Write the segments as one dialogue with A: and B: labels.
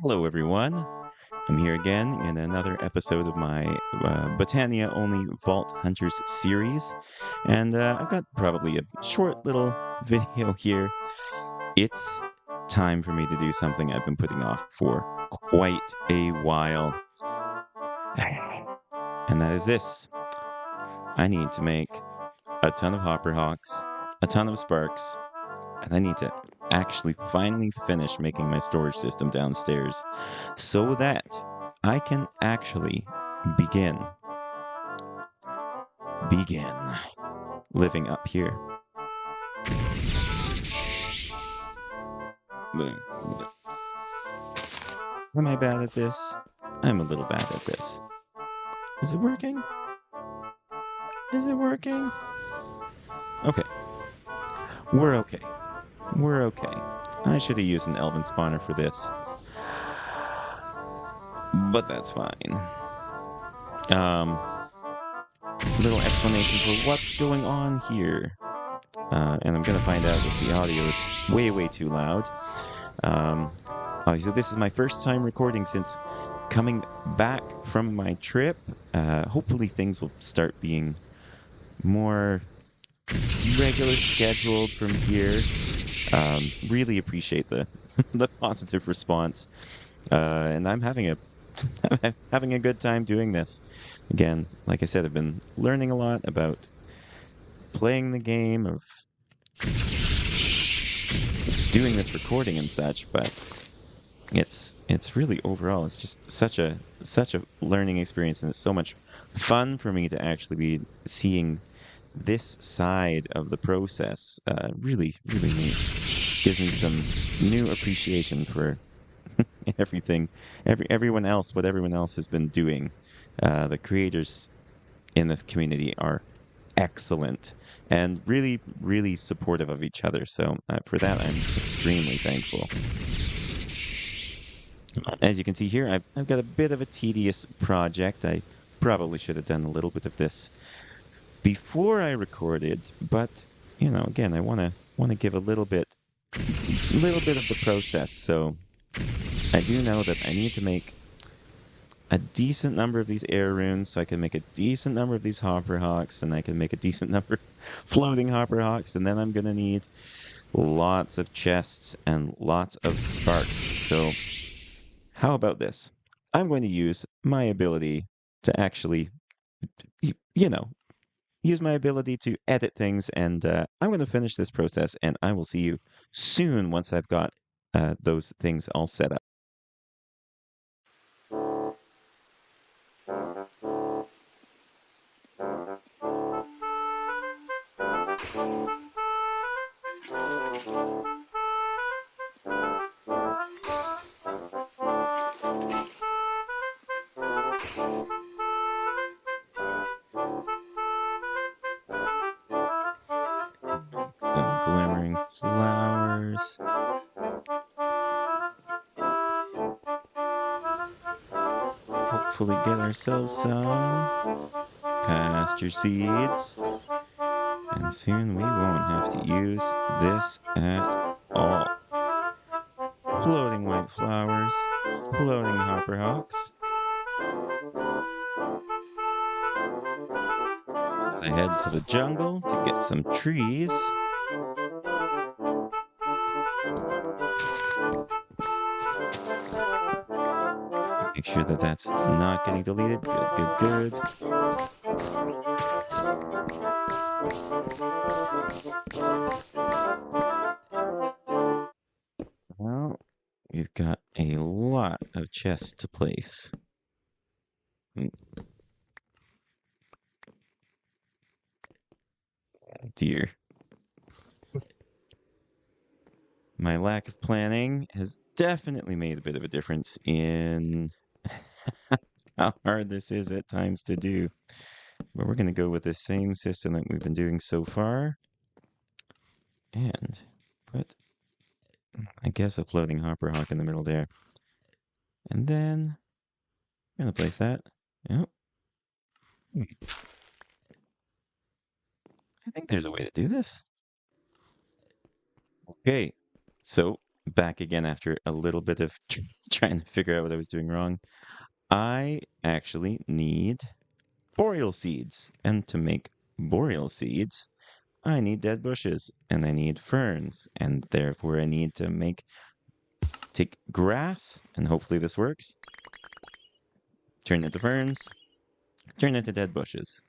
A: Hello, everyone. I'm here again in another episode of my Botania Only Vault Hunters series. And I've got probably a short little video here. It's time for me to do something I've been putting off for quite a while. And that is this. I need to make a ton of Hopper Hawks, a ton of Sparks, and I need to actually finally finish making my storage system downstairs so that I can actually begin begin living up here. Am I bad at this? I'm a little bad at this. Is it working? Is it working? Okay. We're okay. We're okay. I should have used an elven spawner for this. But that's fine. Little explanation for what's going on here. And I'm gonna find out if the audio is way too loud. Obviously, this is my first time recording since coming back from my trip. Hopefully, things will start being more regular scheduled from here. Really appreciate the the positive response, and I'm having a having a good time doing this. Again, like I said, I've been learning a lot about playing the game, of doing this recording and such, but it's really overall it's just such a learning experience, and it's so much fun for me to actually be seeing this side of the process. Really neat. Gives me some new appreciation for everything, everyone else, what everyone else has been doing. The creators in this community are excellent and really supportive of each other. So for that, I'm extremely thankful. As you can see here, I've got a bit of a tedious project. I probably should have done a little bit of this before I recorded, but again, I want to give a little bit of the process. So I do know that I need to make a decent number of these air runes, so I can make a decent number of these hopper hawks, and I can make a decent number of floating hopper hawks, and then I'm gonna need lots of chests and lots of sparks. So how about this? I'm going to use my ability to actually, you know, use my ability to edit things, and I'm going to finish this process, and I will see you soon once I've got those things all set up. Some glimmering flowers. Hopefully get ourselves some pasture seeds. And soon we won't have to use this at all. Floating white flowers, floating hopper hawks. I head to the jungle to get some trees. Make sure that that's not getting deleted. Good. Well, we've got a lot of chests to place. Dear. My lack of planning has definitely made a bit of a difference in how hard this is at times to do. But we're going to go with the same system that we've been doing so far. And put, I guess, a floating hopper hawk in the middle there. And then I'm going to place that. Yep. I think there's a way to do this. Okay, so back again after a little bit of trying to figure out what I was doing wrong. I actually need boreal seeds. And to make boreal seeds, I need dead bushes and I need ferns. And therefore I need to take grass, and hopefully this works. Turn it into ferns, turn it into dead bushes.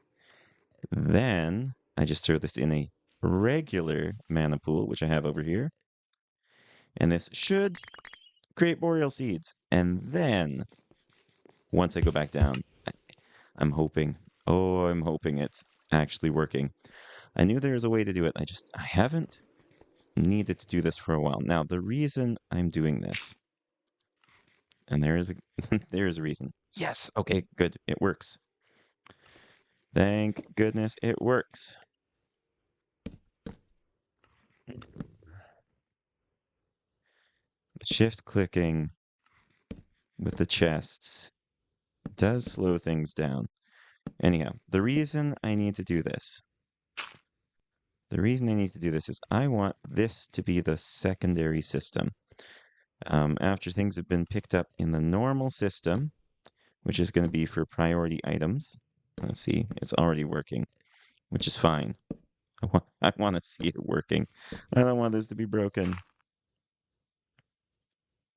A: Then I just throw this in a regular mana pool, which I have over here. And this should create boreal seeds. And then once I go back down, I'm hoping, I'm hoping it's actually working. I knew there was a way to do it. I haven't needed to do this for a while. Now, the reason I'm doing this, and there is a there is a reason. Yes, okay, good. It works. Thank goodness it works. Shift clicking with the chests does slow things down. Anyhow, the reason I need to do this is I want this to be the secondary system. After things have been picked up in the normal system, which is going to be for priority items. Let's see, it's already working, which is fine. I want to see it working. I don't want this to be broken.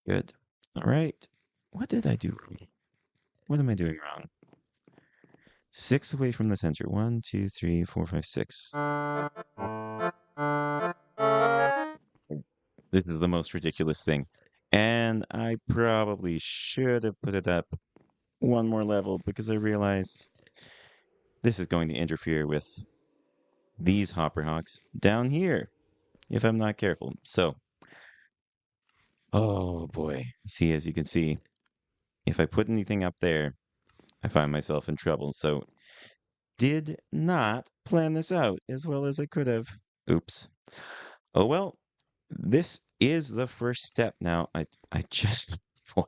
A: Good. All right. What did I do wrong? What am I doing wrong? 6 away from the center. 1, 2, 3, 4, 5, 6. This is the most ridiculous thing. And I probably should have put it up one more level because I realized this is going to interfere with these hopper hawks down here if I'm not careful. So, oh boy. See, as you can see, if I put anything up there, I find myself in trouble. So, did not plan this out as well as I could have. Oops. Oh well, this is the first step now. I just, boy,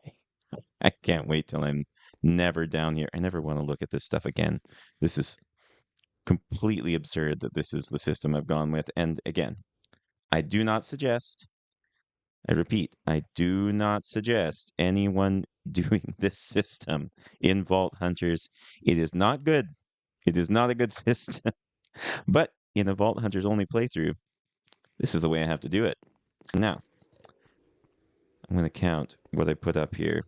A: I can't wait till I'm never down here. I never want to look at this stuff again. This is completely absurd that this is the system I've gone with. And again, I do not suggest, I repeat, I do not suggest anyone doing this system in Vault Hunters. It is not good. It is not a good system. But in a Vault Hunters only playthrough, this is the way I have to do it. Now, I'm going to count what I put up here.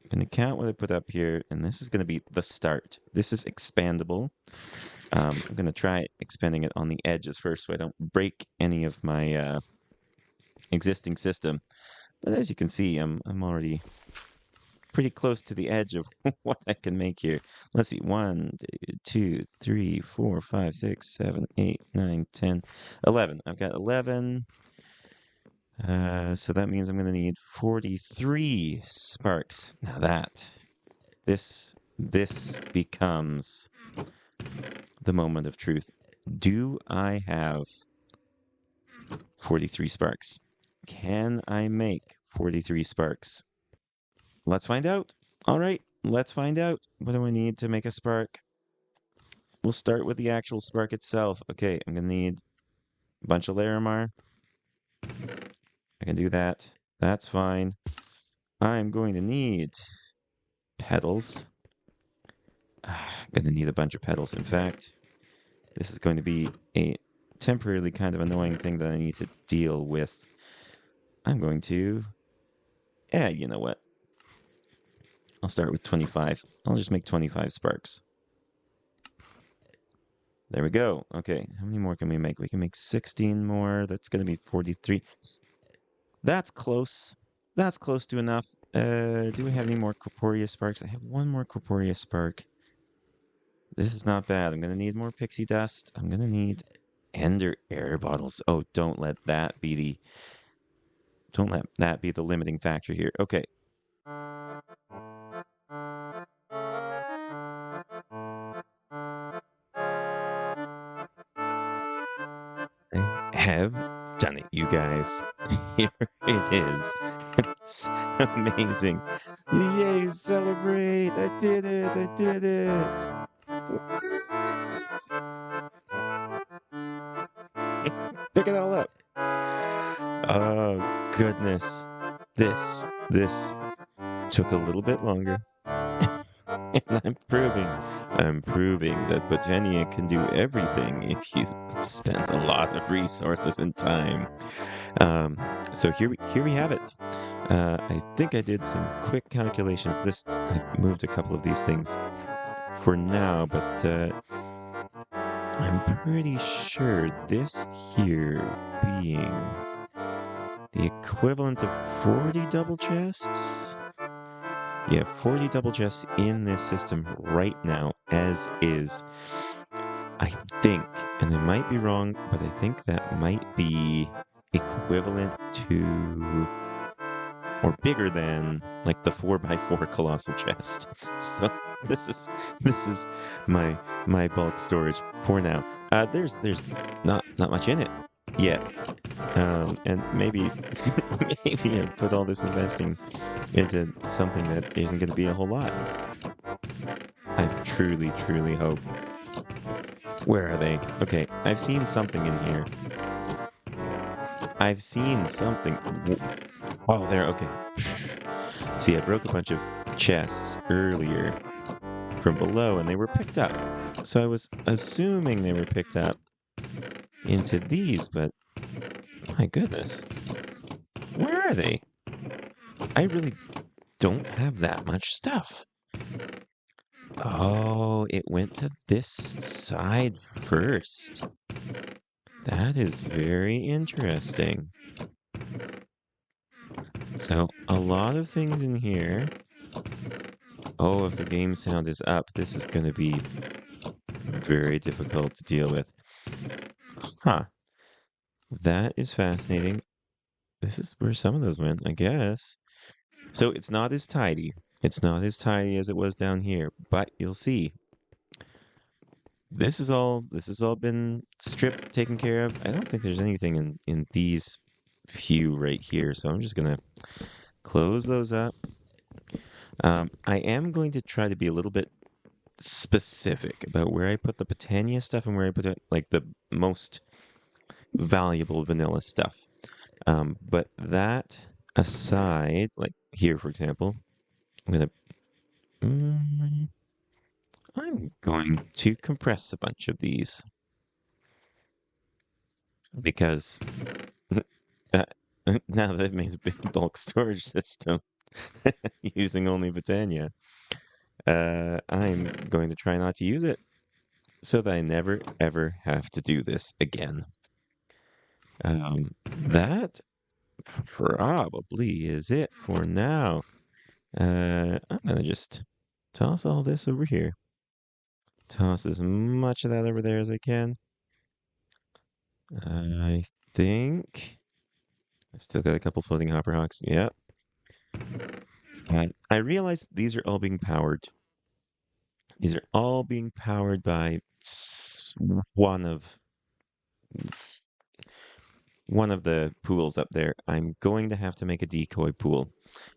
A: I'm going to count what I put up here, and this is going to be the start. This is expandable. I'm going to try expanding it on the edges first so I don't break any of my existing system. But as you can see, I'm already pretty close to the edge of what I can make here. Let's see. 1, 2, 3, 4, 5, 6, 7, 8, 9, 10, 11. I've got 11. So that means I'm going to need 43 sparks. Now this becomes the moment of truth. Do I have 43 sparks? Can I make 43 sparks? Let's find out. All right, let's find out. What do I need to make a spark? We'll start with the actual spark itself. Okay, I'm going to need a bunch of Larimar. I can do that. That's fine. I'm going to need petals. I'm going to need a bunch of petals. In fact, this is going to be a temporarily kind of annoying thing that I need to deal with. I'm going to... you know what? I'll start with 25. I'll just make 25 sparks. There we go. Okay, how many more can we make? We can make 16 more. That's going to be 43. That's close. That's close to enough. Do we have any more Corporea sparks? I have one more Corporea spark. This is not bad. I'm going to need more pixie dust. I'm going to need ender air bottles. Oh, don't let that be the limiting factor here. Okay. I have done it, you guys. Here it is. It's amazing. Yay, celebrate! I did it! I did it! Pick it all up. Oh, goodness. This took a little bit longer. And I'm proving that Botania can do everything if you spend a lot of resources and time. Um, so here we have it. I think I did some quick calculations. I moved a couple of these things for now, but I'm pretty sure this here being the equivalent of 40 double chests. Yeah, 40 double chests in this system right now, as is. I think, and I might be wrong, but I think that might be equivalent to or bigger than like the 4x4 colossal chest. So this is this is my bulk storage for now. There's not much in it yet. And maybe maybe I put all this investing into something that isn't going to be a whole lot. I truly hope. Where are they? Okay, I've seen something in here. I've seen something. Oh, there. Okay. See, I broke a bunch of chests earlier from below, and they were picked up. So I was assuming they were picked up into these, but my goodness, where are they? I really don't have that much stuff. Oh, it went to this side first. That is very interesting. So, a lot of things in here. Oh, if the game sound is up, this is going to be very difficult to deal with. Huh. That is fascinating. This is where some of those went, I guess. So it's not as tidy. It's not as tidy as it was down here, but you'll see. This has all been stripped, taken care of. I don't think there's anything in these few right here, so I'm just gonna close those up. I am going to try to be a little bit specific about where I put the Botania stuff and where I put it, like the most valuable vanilla stuff. But that aside, like here, for example, mm, I'm going to compress a bunch of these because uh, now that I've made a big bulk storage system using only Botania, I'm going to try not to use it so that I never ever have to do this again. That probably is it for now. I'm gonna just toss all this over here. Toss as much of that over there as I can. I think I still got a couple floating hopper hawks. Yep. I realize these are all being powered. These are all being powered by one of the pools up there. I'm going to have to make a decoy pool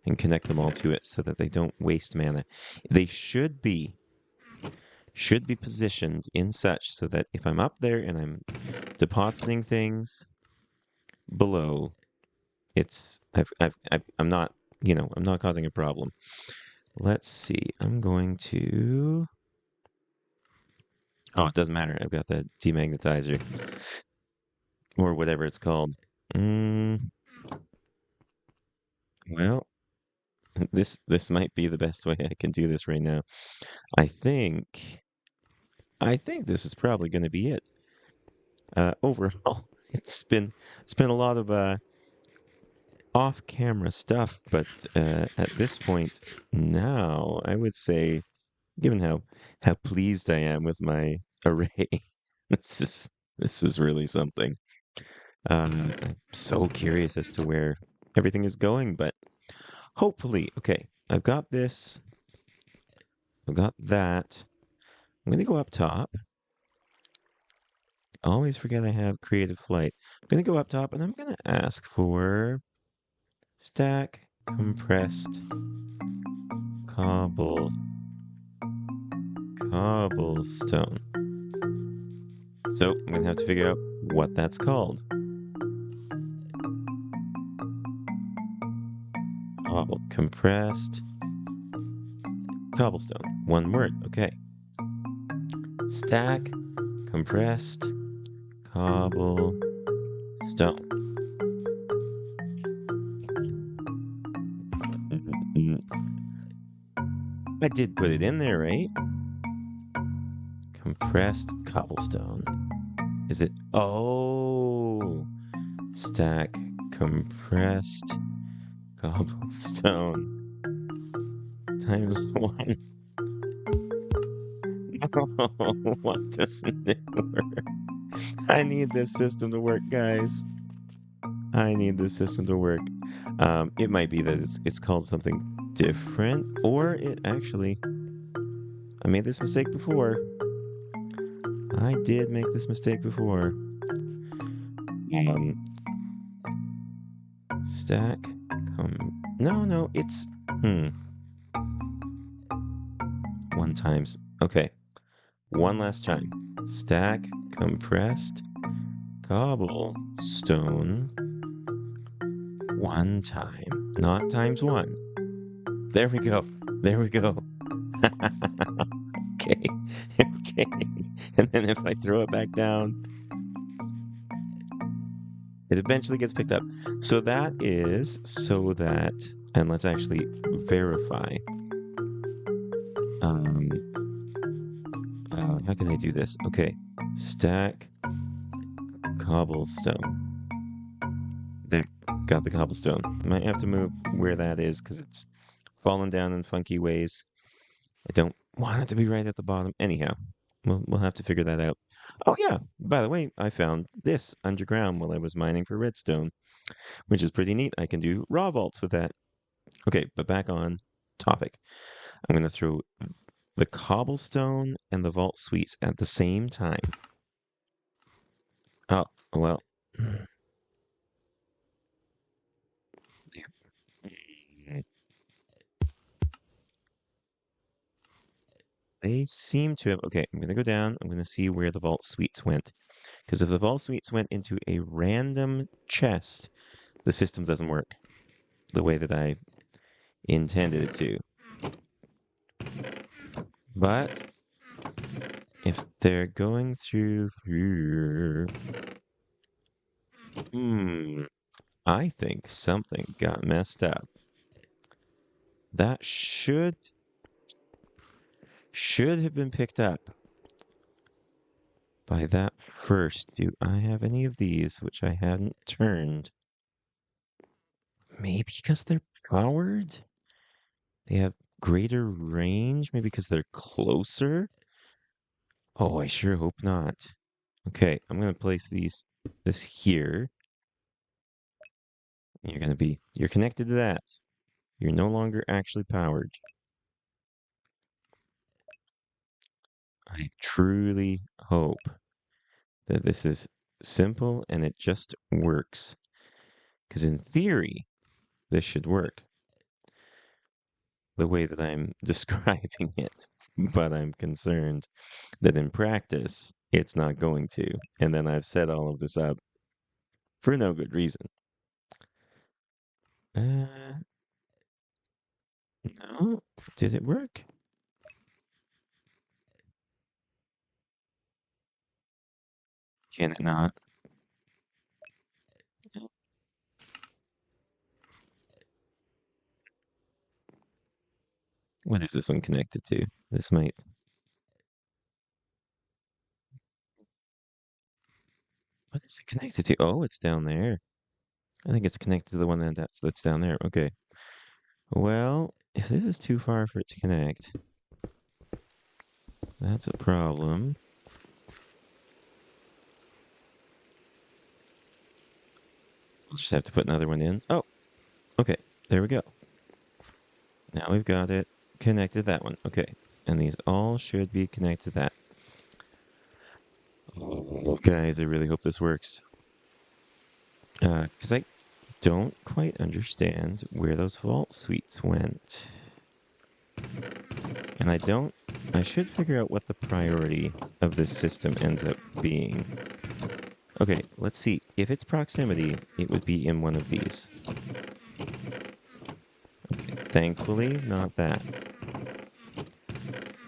A: and connect them all to it so that they don't waste mana. They should be positioned in such so that if I'm up there and I'm depositing things below, I'm not, I'm not causing a problem. Let's see. I'm going to. Oh, it doesn't matter. I've got the demagnetizer or whatever it's called. Well, this might be the best way I can do this right now. I think this is probably going to be it. Overall, it's been a lot of off-camera stuff, but at this point now, I would say, given how pleased I am with my array, this is really something. I'm so curious as to where everything is going, but hopefully, okay, I've got this, I've got that. I'm gonna go up top. I always forget I have creative flight. I'm gonna go up top and I'm gonna ask for stack compressed cobblestone. So I'm gonna have to figure out what that's called. compressed cobblestone. One word. Okay. Stack compressed cobblestone. I did put it in there, right? Compressed cobblestone. Is it? Oh, stack compressed cobblestone times one. No, why doesn't it work? I need this system to work, guys. I need this system to work. It might be that it's called something different, or it actually. I made this mistake before. I did make this mistake before. Um, stack no, it's one times. Okay, one last time. Stack compressed cobblestone one time, not times one. There we go. There we go. Okay. Okay. And then if I throw it back down, it eventually gets picked up. So that is so that, and let's actually verify. How can I do this? Okay. Stack cobblestone. There. Got the cobblestone. Might have to move where that is because it's fallen down in funky ways. I don't want it to be right at the bottom. Anyhow, we'll have to figure that out. Oh yeah, by the way, I found this underground while I was mining for redstone, which is pretty neat. I can do raw vaults with that. Okay, but back on topic. I'm gonna throw the cobblestone and the vault suites at the same time. Oh, well. They seem to have. Okay, I'm going to go down. I'm going to see where the vault suites went. Because if the vault suites went into a random chest, the system doesn't work the way that I intended it to. But if they're going through here, I think something got messed up. That should have been picked up by that first. Do I have any of these which I hadn't turned? Maybe because they're powered? They have greater range? Maybe because they're closer? Oh, I sure hope not. Okay, I'm gonna place this here. You're connected to that. You're no longer actually powered. I truly hope that this is simple and it just works. Because in theory, this should work the way that I'm describing it. But I'm concerned that in practice, it's not going to. And then I've set all of this up for no good reason. No. Did it work? Can it not? What is this one connected to? This might. What is it connected to? Oh, it's down there. I think it's connected to the one that's down there. Okay. Well, if this is too far for it to connect, that's a problem. We'll just have to put another one in. Oh, okay. There we go. Now we've got it connected to that one. Okay. And these all should be connected to that. Oh, guys, I really hope this works. Because I don't quite understand where those vault suites went. And I should figure out what the priority of this system ends up being. Okay, let's see. If it's proximity, it would be in one of these. Thankfully, not that.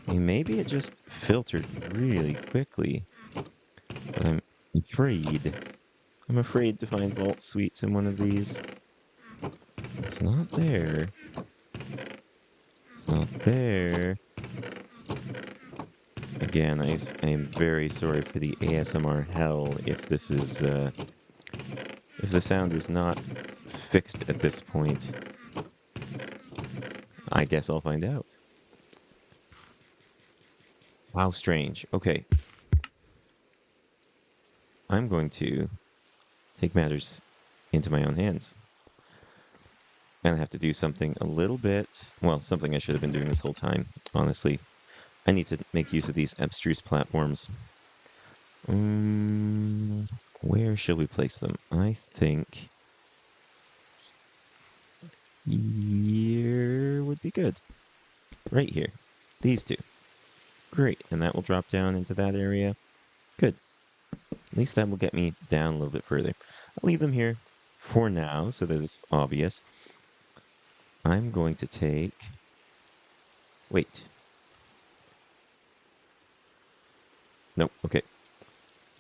A: I mean, maybe it just filtered really quickly. But I'm afraid. I'm afraid to find vault suites in one of these. It's not there. It's not there. Again, I am very sorry for the ASMR hell if this is, if the sound is not fixed at this point. I guess I'll find out. How strange. Okay. I'm going to take matters into my own hands. And I have to do something a little bit, well, something I should have been doing this whole time, honestly. I need to make use of these abstruse platforms. Where shall we place them? I think here would be good. Right here. These two. Great. And that will drop down into that area. Good. At least that will get me down a little bit further. I'll leave them here for now so that it's obvious. I'm going to take... Wait. Nope. Okay.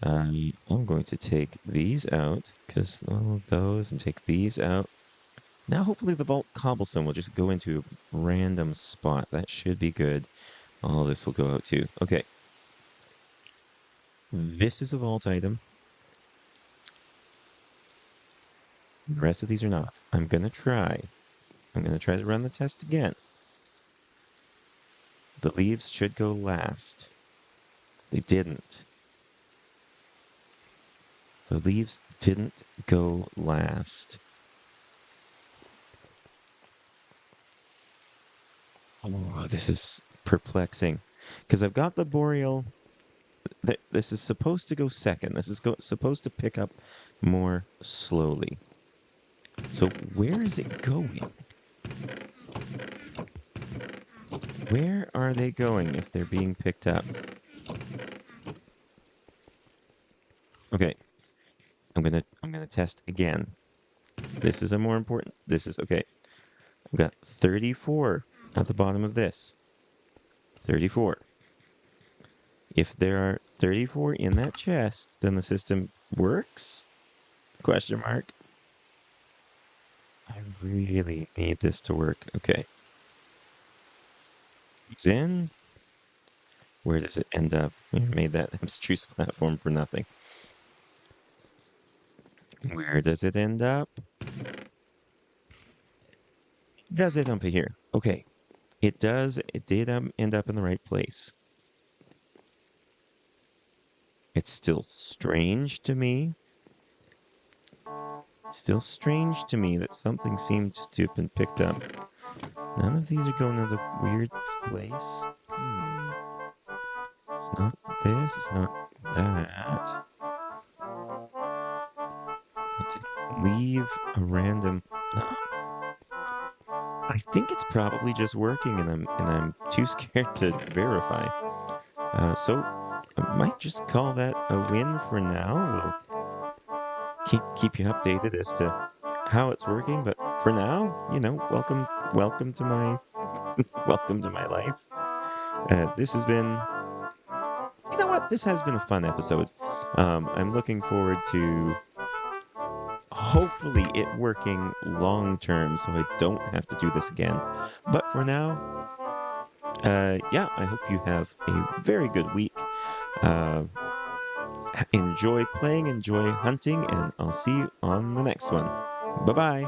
A: I'm going to take these out, because all of those, and take these out. Now hopefully the vault cobblestone will just go into a random spot. That should be good. All this will go out too. Okay. This is a vault item. The rest of these are not. I'm going to try. I'm going to try to run the test again. The leaves should go last. They didn't. The leaves didn't go last. Oh, this is perplexing. Because I've got the boreal. This is supposed to go second. This is supposed to pick up more slowly. So where is it going? Where are they going if they're being picked up? Okay. I'm gonna test again. This is a more important. This is okay. I've got 34 at the bottom of this. 34. If there are 34 in that chest, then the system works? Question mark. I really need this to work. Okay. It's in. Where does it end up? We made that abstruse platform for nothing. Where does it end up? Does it up here? Okay. It does. It did end up in the right place. It's still strange to me. Still strange to me that something seemed to have been picked up. None of these are going to the weird place. It's not this. It's not that. It didn't leave a random... No. I think it's probably just working, and I'm too scared to verify. So I might just call that a win for now. We'll keep you updated as to how it's working, but for now, you know, welcome to my welcome to my life. This has been, you know what? This has been a fun episode. I'm looking forward to hopefully it working long term so I don't have to do this again. But for now, yeah, I hope you have a very good week. Enjoy playing, enjoy hunting, and I'll see you on the next one. Bye-bye.